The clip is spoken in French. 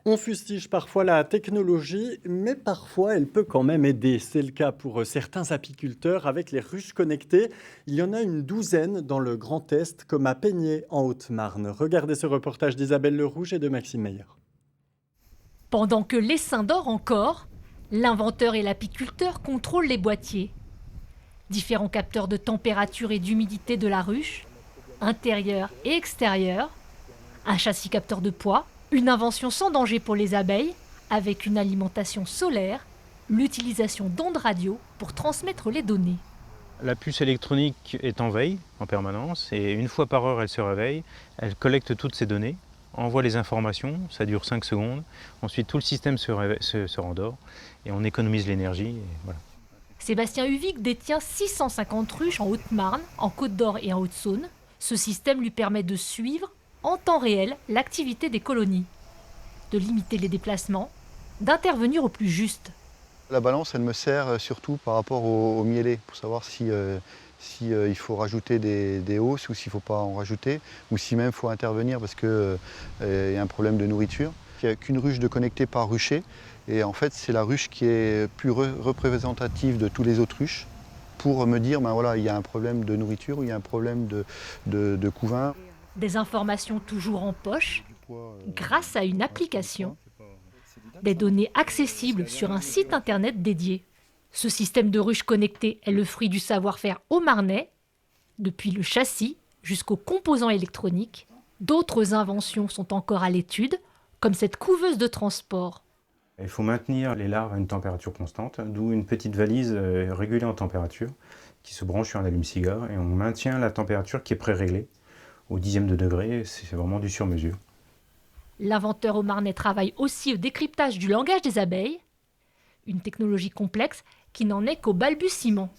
On fustige parfois la technologie, mais parfois elle peut quand même aider. C'est le cas pour certains apiculteurs avec les ruches connectées. Il y en a une douzaine dans le Grand Est, comme à Peigné en Haute-Marne. Regardez ce reportage d'Isabelle Lerouge et de Maxime Meyer. Pendant que l'essaim dort encore, l'inventeur et l'apiculteur contrôlent les boîtiers. Différents capteurs de température et d'humidité de la ruche, intérieur et extérieur, un châssis capteur de poids, une invention sans danger pour les abeilles, avec une alimentation solaire, l'utilisation d'ondes radio pour transmettre les données. La puce électronique est en veille en permanence et une fois par heure elle se réveille, elle collecte toutes ces données, envoie les informations, ça dure 5 secondes, ensuite tout le système se rendort et on économise l'énergie. Et voilà. Sébastien Huvic détient 650 ruches en Haute-Marne, en Côte-d'Or et en Haute-Saône. Ce système lui permet de suivre, en temps réel, l'activité des colonies, de limiter les déplacements, d'intervenir au plus juste. La balance, elle me sert surtout par rapport au mielé, pour savoir si, il faut rajouter des hausses ou s'il ne faut pas en rajouter, ou si même il faut intervenir parce qu'il y a un problème de nourriture. Il n'y a qu'une ruche de connectée par rucher, et en fait c'est la ruche qui est plus représentative de tous les autres ruches pour me dire, ben voilà, il y a un problème de nourriture ou il y a un problème de couvain. Des informations toujours en poche, grâce à une application. Des données accessibles sur un site internet dédié. Ce système de ruche connectée est le fruit du savoir-faire haut-marnais, depuis le châssis jusqu'aux composants électroniques. D'autres inventions sont encore à l'étude, comme cette couveuse de transport. Il faut maintenir les larves à une température constante, d'où une petite valise régulée en température qui se branche sur un allume-cigare et on maintient la température qui est pré-réglée au dixième de degré, c'est vraiment du sur-mesure. L'inventeur haut-marnais travaille aussi au décryptage du langage des abeilles, une technologie complexe qui n'en est qu'au balbutiement.